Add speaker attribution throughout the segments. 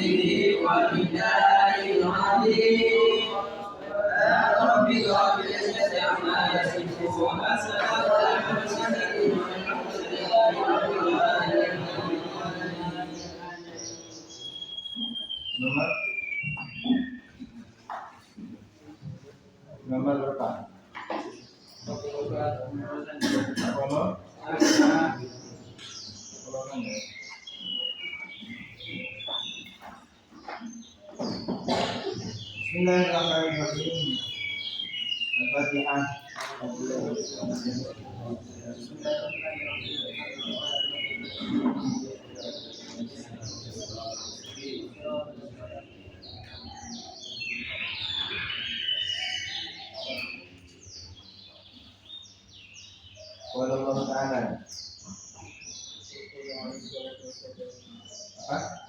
Speaker 1: بحمده وبالله العظيم ربك رب العزة عما يصفون وسلام على المرسلين والحمد لله رب العالمين.
Speaker 2: Nomor berapa? Bismillahirrahmanirrahim. Al-Fatihah. Wallahu ta'ala. Apa?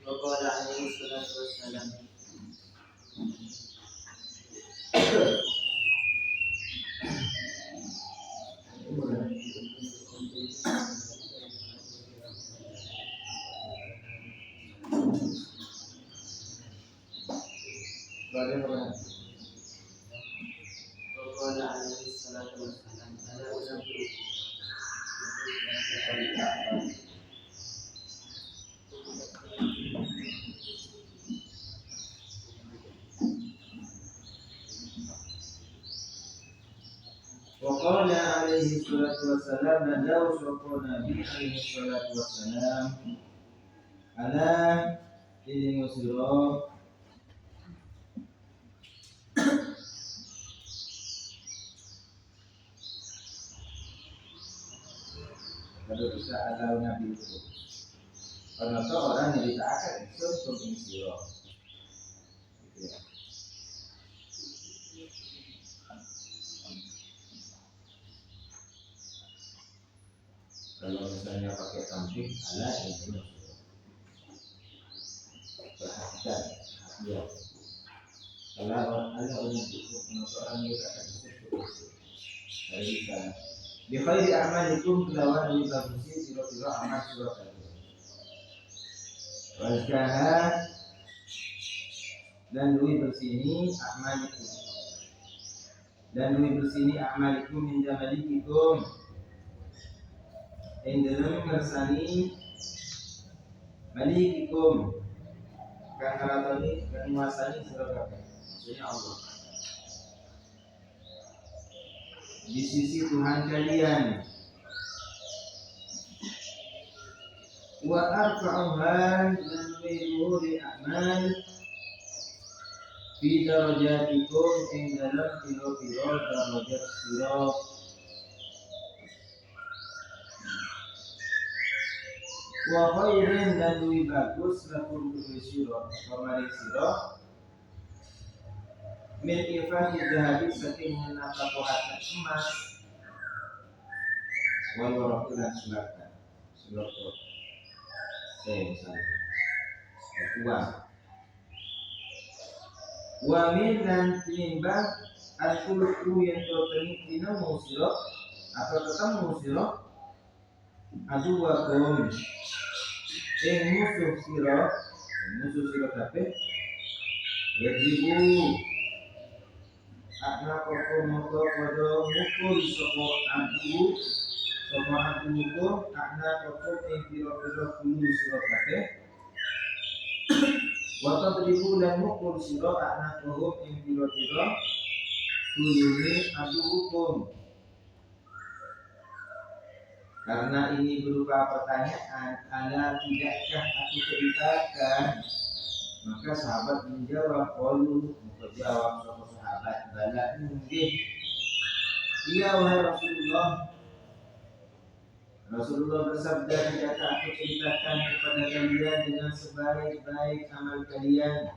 Speaker 1: وقال عليه الصلاة والسلام وقال عليه الصلاة والسلام ألا أنبئكم
Speaker 2: وقال عليه الصلاة والسلام ندعو سوق Nabi alaihi salatu wassalam ala ini musiro kalau bisa ada Nabi itu karena itu orang yang ditaati itu untuk musiro gitu ya. Kalau misalnya pakai tampil ala ini perhatikan ya. Kalau ala untuk orang yang akan disebut dari bisa di khairi a'malikum kelawan li bagusi sira-sira amal sira kabeh. Wajah dan lui bersini a'malikum. Dan lui bersini a'malikum min jamalikum. Ing dalam ngersani malikikum kang ngalatoni kang nguasani sira kabeh. Maksudnya Allah. Di sisi Tuhan kalian. Wa arfa'uha min dhuhuri a'mal fi darajatikum ing dalam piro-piro darajat sira. Wa khairin dan lebih bagus lakum sira pamaring sira min ifani zahabi saking nafkahatan emas wal warakulan sulatan sulatan misalnya uang wa min dan tinimbang al-khuluqu yang tertengik dina musiro atau tetap musiro adu wakum musuh siro kabeh yadribu akna koko moto kodo mukul soko adu akna koko ing piro-piro kulu siro kabeh wata beribu dan mukul siro akna koko ing piro-piro kuluni adu hukum. Karena ini berupa pertanyaan, ala tidakkah aku ceritakan? Maka sahabat menjawab, qalu, menjawab sama sahabat, bala nggih. Iya wahai Rasulullah. Rasulullah bersabda, tidakkah aku ceritakan kepada kalian dengan sebaik-baik amal kalian,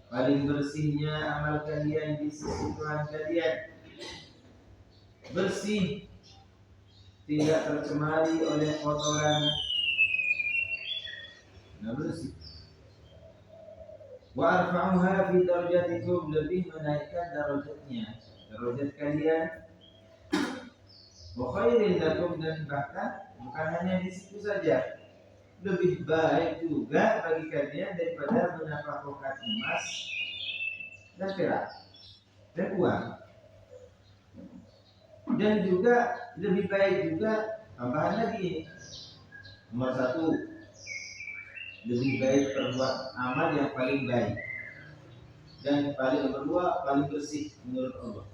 Speaker 2: paling bersihnya amal kalian di sisi Tuhan kalian, bersih, tidak tercemari oleh kotoran, bersih. Wa arfa'uha fi darajatikum, lebih menaikkan darajat kalian. Wa khairin lakum, dan bahkan bukan hanya di situ saja, lebih baik juga bagi kalian daripada menafkahkan emas dan perak dan uang. Dan juga lebih baik juga tambahan lagi. Nomor satu, lebih baik perbuat amal yang paling baik. Dan paling nomor dua, paling bersih menurut Allah.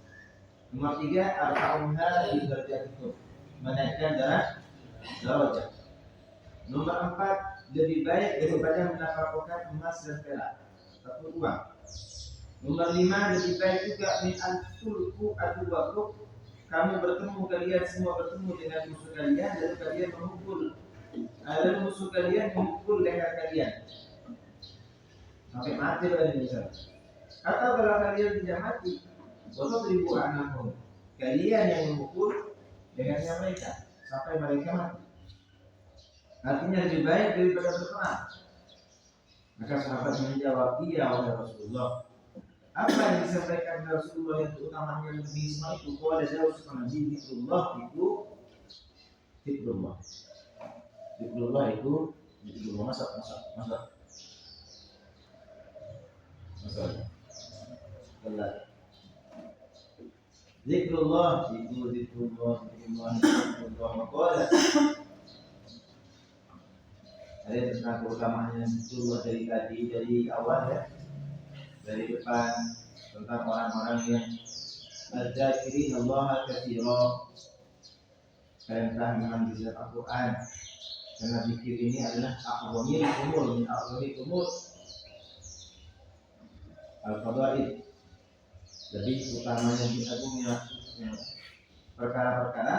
Speaker 2: Nomor tiga, arba'unha di derajatikum, menaikkan derajat. Nomor empat, lebih baik daripada menafkahkan emas dan perak atau uang. Nomor lima, lebih baik juga min al-tulku adu-wakum, kamu bertemu, kalian semua bertemu dengan musuh kalian, lalu kalian memukul, lalu musuh kalian memukul leher kalian sampai mati oleh misalnya. Atau kalau kalian tidak mati, bodoh 1000 anakmu, kalian yang memukul lehernya mereka sampai mereka mati. Artinya lebih baik daripada berperang. Maka sahabat menjawab, iya wahai Rasulullah. Apa yang disampaikan Rasulullah yang utamanya lebih semua itu? Kalau ada jauh sama zikrullah itu zikrullah. Zikrullah itu zikrullah masak. Zikrullah itu zikrullah. Maqala. Ada tentang keutamaannya zikrullah dari awal ya. Dari depan tentang orang-orang yang adzakirin Allah katsira, perintah mengambil Al-Quran, karena zikir ini adalah a'zamil umur min a'zamil umur al-fadail, lebih utamanya di agungnya perkara-perkara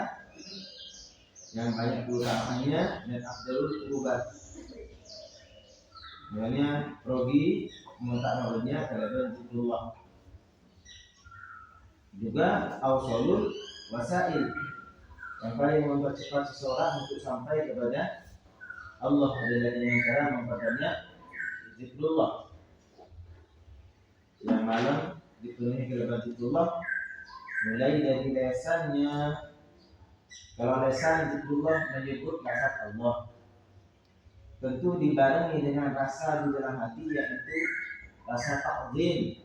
Speaker 2: yang banyak keutamanya dan afdalul qurubat. Maknanya rogi mengutamakannya terhadap zikrullah. Juga ausolul wasail, yang paling mempercepat seseorang untuk sampai kepada Allah adalah dengan cara memperbanyak zikrullah. Yang malam dipenuhi dengan zikrullah, mulai dari lesannya. Kalau lesan zikrullah menyebut lafaz Allah, tentu dibarengi dengan rasa di dalam hati, yaitu rasa ta'zim.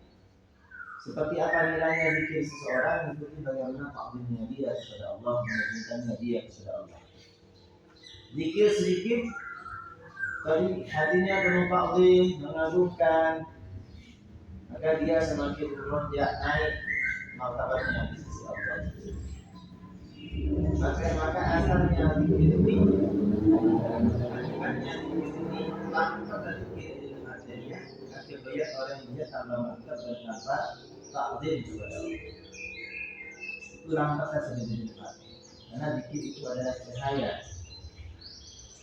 Speaker 2: Seperti apa nilainya zikir seseorang, ikuti bagaimana ta'zimnya dia kepada Allah, mengagungkannya dia kepada Allah. Zikir sedikit, tapi hatinya penuh ta'zim, mengagungkan, maka dia semakin melonjak naik martabatnya di sisi Allah. Maka asalnya zikir ini tanpa zikir ilmu material, akibat orang melihat tambah mantap dan tanpa ta'zim kepada Allah. Itu rampaknya sebenarnya depan. Karena zikir itu adalah cahaya.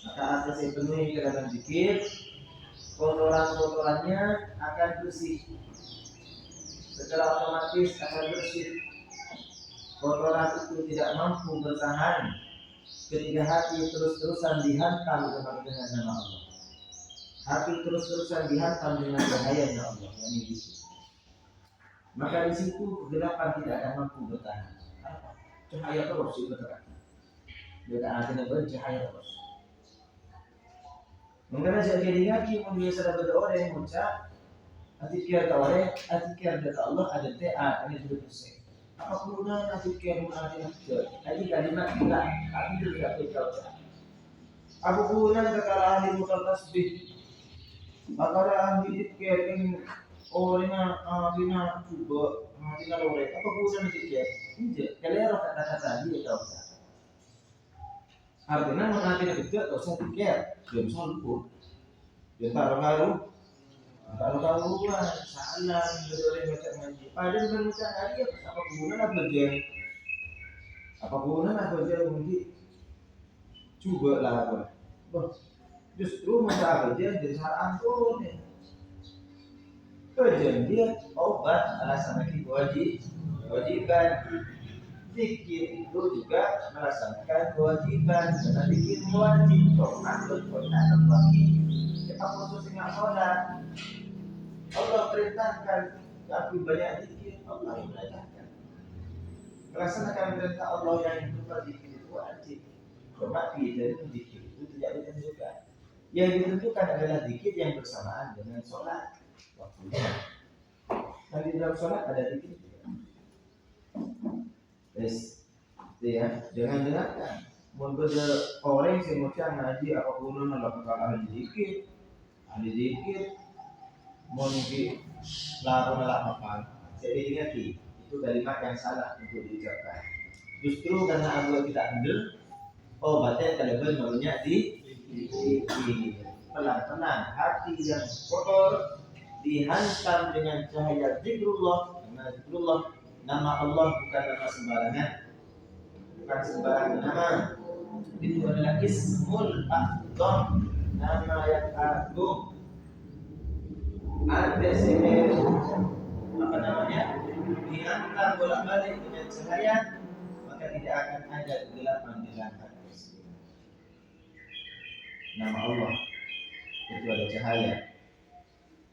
Speaker 2: Maka asal saya penuhi ke dalam zikir, kotoran-kotorannya akan bersih. Secara otomatis akan bersih. Kotoran itu tidak mampu bertahan ketika hati terus-terusan dihantam dengan nama Allah. Hati terus-terusan dihantam dengan cahayanya Allah, yakni zikir. Maka di situ kegelapan tidak akan mampu bertahan. Cahaya terus itu terang. Dia akan bercahaya terus. Mengapa jadi ngaji biasa berdoa yang mengucap atikir taware, atikir dari Allah ada TA ini berusaha. Apa guna atikir mengalir ke? Jadi kalimat tidak, tapi tidak berucap. Apa guna kekala ahli mutal tasbih? Bakal ahli atikir ini orangnya ahlinya coba ahlinya lore. Apa guna atikir? Tidak. Kalian orang kata-kata dia tahu. Artinya mengalir betul atau saya pikir belum sanggup. Dia taruh kalau bukan salah boleh baca ngaji. Padahal dengan baca ngaji apa gunanya belajar? Apa gunanya belajar mungkin? Coba lah apa? Justru masa belajar jadi saran tuh nih. Perjanjian obat alasan kewajiban. Zikir itu juga melaksanakan kewajiban. Karena zikir wajib. Sholat wajib. Kita khusus dengan sholat. Allah perintahkan, tapi banyak zikir Allah yang perintahkan. Melaksanakan perintah Allah yang berupa zikir itu wajib. Mati dari zikir itu tidak ditunjukkan. Yang ditentukan adalah zikir yang bersamaan dengan sholat waktunya. Dan di dalam sholat ada zikir juga. Yes, ya, jangan dengarkan. Mungkin orang yang macam ngaji apa pun melakukan ahli zikir, mungkin lalu melakukan. Jadi ingat itu kalimat yang salah untuk diucapkan. Justru karena Allah tidak ambil, obatnya kalau maunya di pelan-pelan hati yang kotor dihantam dengan cahaya zikrullah. Karena zikrullah nama Allah bukan nama sembarangan, bukan sembarangan nama. Itu adalah ismul a'zam, nama yang agung. Ada sini apa namanya? Dihantam bolak-balik dengan cahaya, maka tidak akan ada kegelapan di dalam hati tersebut. Nama Allah itu ada cahaya.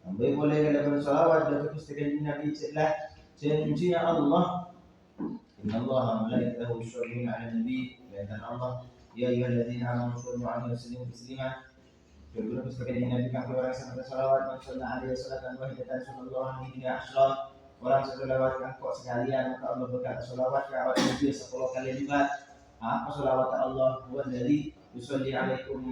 Speaker 2: Ambil boleh kalau bersalawat dan pustakan Nabi celah janjinya Allah. Inna Allah malaikatahu yusholluna 'alan nabi, dan Allah ya ayyuhalladzina amanu shollu 'alaihi wa sallimu taslima. Kedua pustakan Nabi kan orang yang bersalawat maksudnya alaihi salatan wahidatan sallallahu alaihi wa sallam. Orang selawat kau sekalian maka Allah berkata selawat ke awak Nabi 10 kali lipat. Apa selawat Allah? Huwa alladzi yusolli 'alaikum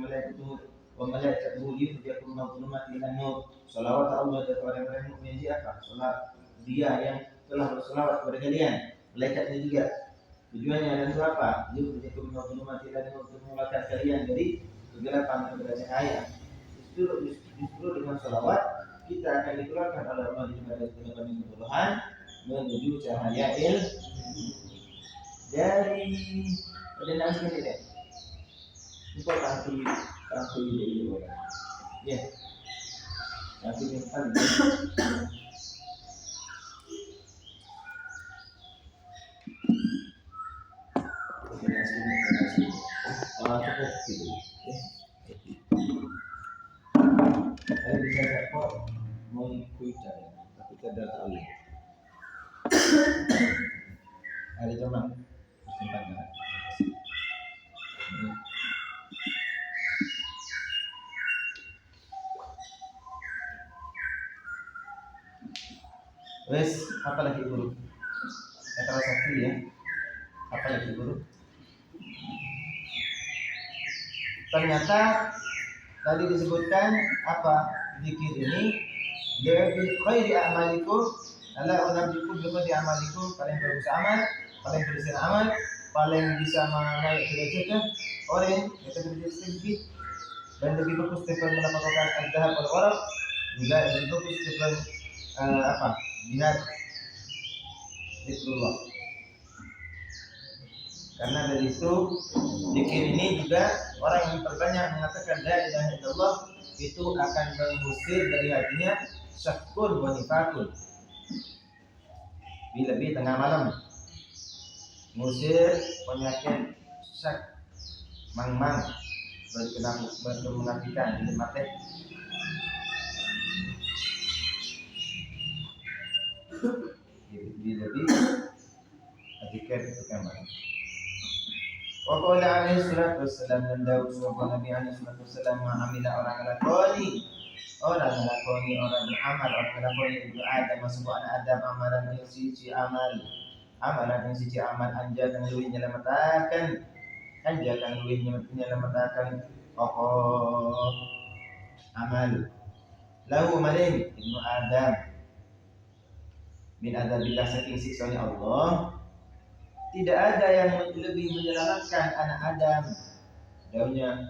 Speaker 2: wa malaikatuhu liyuhdiyakum mazlumat ila nur. Selawat Allah kepada orang mukmin apa? Salat dia yang telah berselawat kepada kalian. Malaikatnya juga. Tujuannya adalah apa? Liyuhdiyakum mazlumat ila nur, untuk mengeluarkan kalian dari kegelapan kepada cahaya. Justru dengan selawat kita akan dikeluarkan oleh Allah dari kegelapan kebodohan menuju cahaya dari pendengar sendiri deh. Itu aku ini boleh. Ya. Aku nyimpan. Cukup gitu. Saya bisa dapat mengikuti tapi tidak tahu. Ada teman simpan. Wes, apa lagi guru? Kata sakti ya. Apa lagi guru? Ternyata tadi disebutkan apa zikir ini dari khairi a'malikum ala unabbiukum bi khairi a'malikum, paling bagus amal, paling bersih amal, paling bisa menaik derajatnya orang yang terjadi sedikit dan lebih bagus daripada mendapatkan al-dhahab wal waraq, juga lebih bagus daripada jihad zikrullah. Karena dari itu zikir ini juga orang yang berbanyak mengatakan la ilaha illallah itu akan mengusir dari hatinya syakkun wa nifakun. Lebih tengah malam mengusir penyakit syak, mang-mang, berkenafikan di mata. Lebih zikir itu kan malam. Wa qala alaihi salatu wassalam, dan Daud surah Nabi alaihi salatu wassalam, ma'amila orang ngelakoni orang beramal, orang ngelakoni ibnu Adam masuk anak Adam amalan yang siji amal anja kang luwih nyelamataken pokok amal lahu maring ibnu Adam min adzabillah, saking siksanya Allah. Tidak ada yang lebih menyelamatkan anak Adam. Daunnya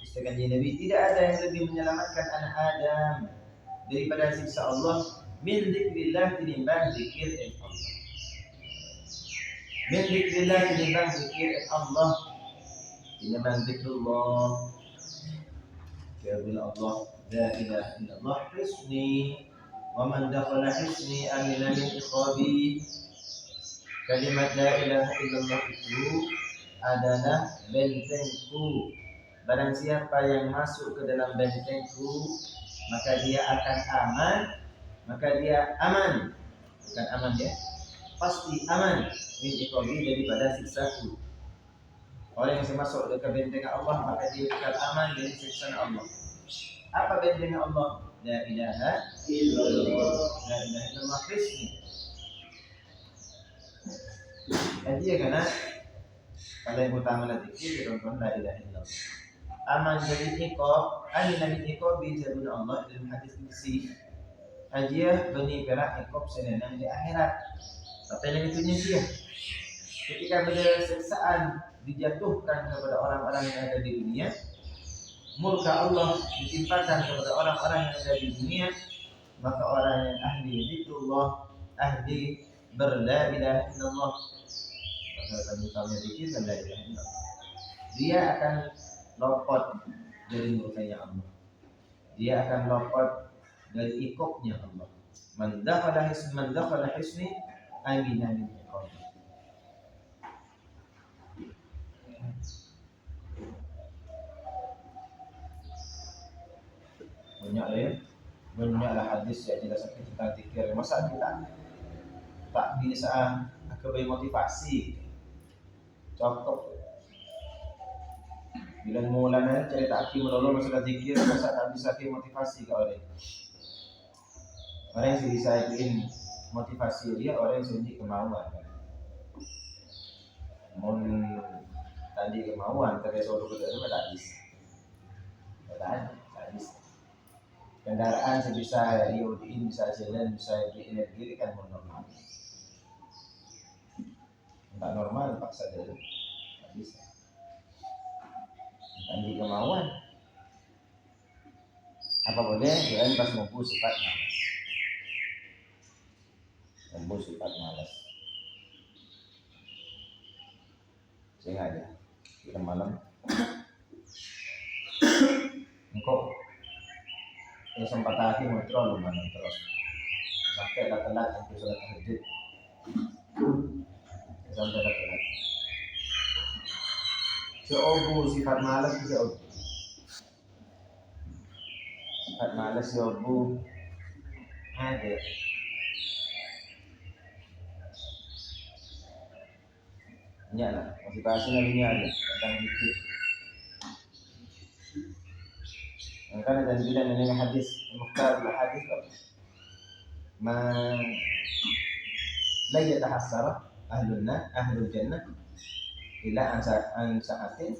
Speaker 2: istiqan Nabi, tidak ada yang lebih menyelamatkan anak Adam daripada siksa Allah min dzikrillah, tinimbang zikir Allah. Min dzikrillah, tinimbang zikir Allah. Tinimbang zikrullah. Ya Allah, la ilaha illallah hisni, wa man dakhala hisni amina min iqabi. Kalimat la ilaha illallah itu adalah bentengku. Barang siapa yang masuk ke dalam bentengku, maka dia akan aman. Bukan aman ya, pasti aman min iqabi, daripada siksaku. Orang yang masuk ke benteng Allah, maka dia akan aman dari siksaan Allah. Apa bedanya Allah? La ilaha illallah. La ilaha illallah Husni. Jadi ya karena paling utama nanti kita tonton la ilaha illallah. Aman jadi iko, ani nabi iko bisa guna Allah dalam hadis kursi. Ajiah bani perak iko senenang di akhirat. Tapi yang itunya dia. Ketika benda siksaan dijatuhkan kepada orang-orang yang ada di dunia, murka Allah ditimpakan kepada orang-orang yang ada di dunia, maka orang yang ahli zikrullah, ahli berla ilaha illallah, maka akan utamanya zikir dan la ilaha illallah, dia akan lopot dari murkanya Allah, dia akan lopot dari ikopnya Allah. Man dakhala hisni amina min iqab. Banyaklah hadis yang jelaskan tentang zikir. Masa kita tak bisa kebaik motivasi contoh bila mulanya cerita aki melulu masalah zikir, masa tak bisa ke motivasi ke orang yang bisa bikin motivasi dia, orang yang sendiri kemauan tadi kemauan terus suatu kerja tak bisa tak bisa. Kendaraan sebisa diudiin, bisa jalan, bisa beli energi kan normal. Tak normal paksa jalan, tak bisa. Tadi kemauan. Apa boleh? Jangan pas mampu sifat malas. Mampu sifat malas. Sengaja. Kita malam. Engkau ya sempat hati mau terlalu mana terus sampai telat sampai sholat tahajud sampai telat seobu sifat malas seobu sifat malas seobu ada lah motivasi namanya ada tentang itu. Karena dan bila dengan hadis mukhtar hadis ma la yatahassara ahlul jannah ila an sa'atin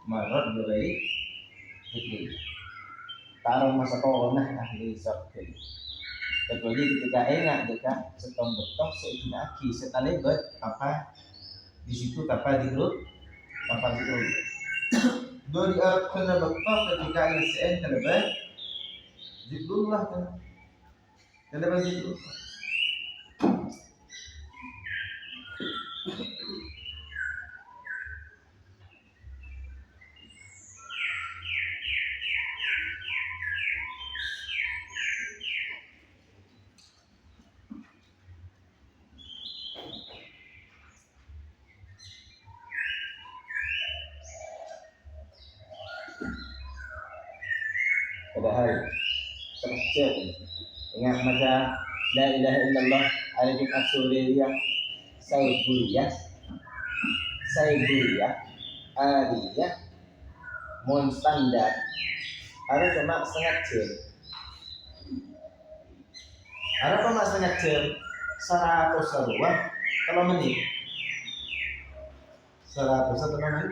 Speaker 2: marad bi fikri taruh masa corona ahli zakir kecuali ketika enak dekat setong betok seikina aki setalebet apa di situ tanpa diurut Dori Arab kena bekal ketika ISN terlebat zikrullah kan terlebat zikrullah padahal terkecil ingat macam la ilaha illallah ada Jumat Suriyah Saibuliyah Aliyah Mon standar ada cuma setengah jam ada cuma setengah jam 100 ruang kalau menit 100 standar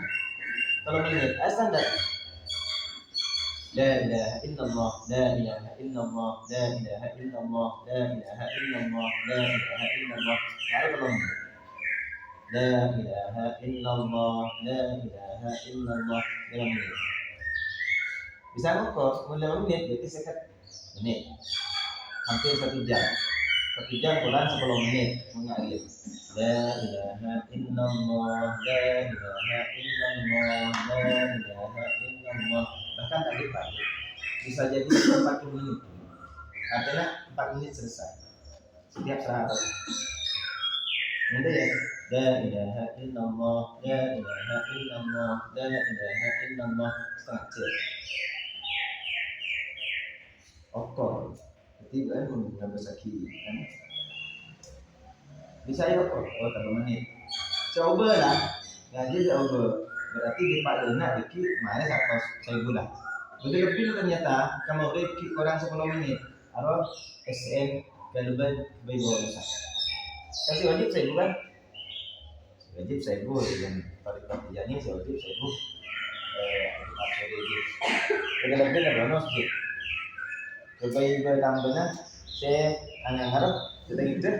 Speaker 2: لا إله إلا الله لا إله إلا الله لا إله إلا الله لا إله إلا الله لا إله إلا الله تعرف الله لا إله إلا الله لا إله إلا الله dalam menit bisa ngokok mulai menit berarti sekitar menit hampir 1 jam kurang 10 menit mengalir la ilaha illallah la ilaha illallah la ilaha illallah bahkan tak dipakai bisa jadi 40 menit artinya 4 menit selesai setiap sahabat nanti ya la ilaha illallah la ilaha illallah la ilaha illallah setengah jam okor ketiga pun nggak bisa kiri kan bisa ya okor tambah menit coba lah ngaji coba berarti di Pak Lena dikit mana 100 gula Betul lebih ternyata kamu kurang 10 menit. Atau SM galuban by bonus. Kasih wajib saya bukan? Wajib saya bu dengan tarik kerjanya saya wajib saya bu. Maksudnya itu. Betul lebih ada bonus gitu. Coba ibu tambahnya saya hanya harap kita gitu.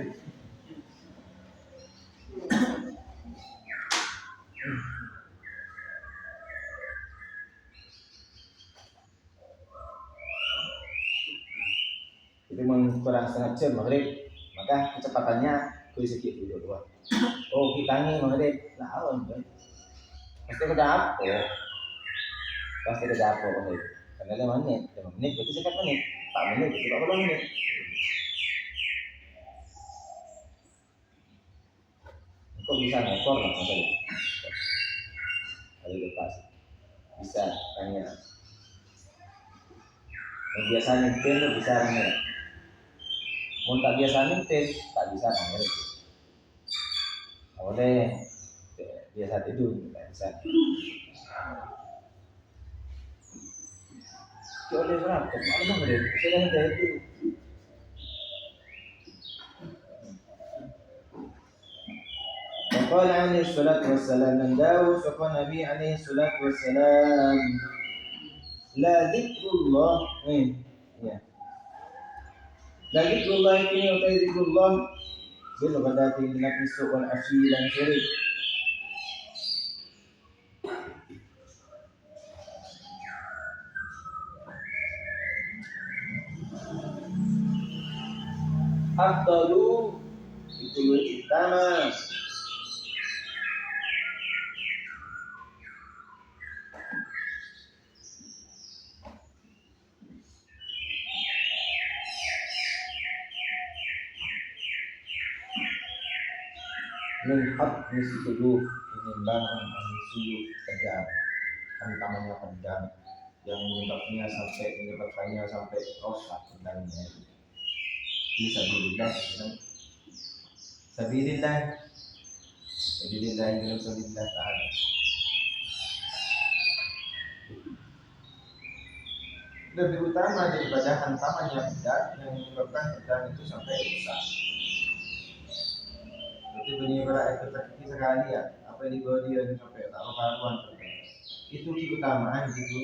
Speaker 2: Itu kurang setengah jam maghrib, maka kecepatannya kuis sedikit dulu. Oh kita nih maghrib, nah awan kan? Pasti ke dapur maghrib. Karena 5 menit berarti sekitar menit, 4 menit berarti 40 menit. Kok bisa ngekor lah masa itu? Kali lepas bisa tanya. Yang biasa nyetir tuh bisa nanya. Mau tak biasa nyetir tak bisa nanya. Awalnya biasa tidur tak bisa. Oleh berapa? Mana boleh? Saya dah itu. وقال عليه الصلاة والسلام من داود فقال النبي عليه الصلاة والسلام لا ذكر الله لا ذكر الله كني وتي ذكر الله بالغداة من السوء والعشي dan sore. Afdalu itu lebih utama. Min hak misi tubuh menimbang sujud pedang, hantamannya pedang yang menyebabkannya sampai rosak pedangnya. Fisabilillah, sabilillah, sabilillah ta'ala. Lebih utama daripada hantamannya pedang yang menyebabkan pedang itu sampai rusak. Itu benar-benar itu terkiki sekali ya. Apa yang dibawa dia sampai taruh karuan itu keutamaan itu.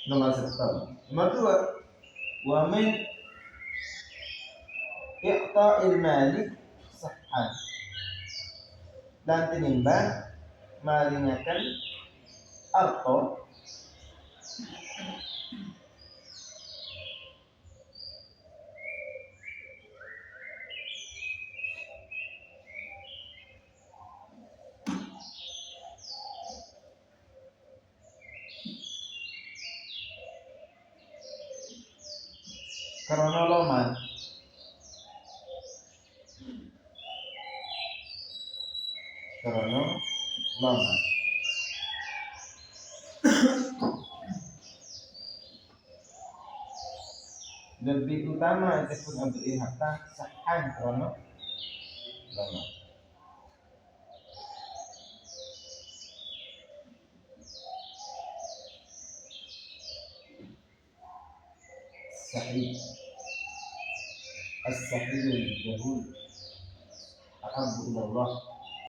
Speaker 2: Nomor 1. Nomor 2, wa min i'ta'il mali sahhan. Dan tinimbang maringakan arto karena loman lebih utama disebut ambil harta sahhan karena loman. Sahih as-sahih al-jahul ahabbu ila Allah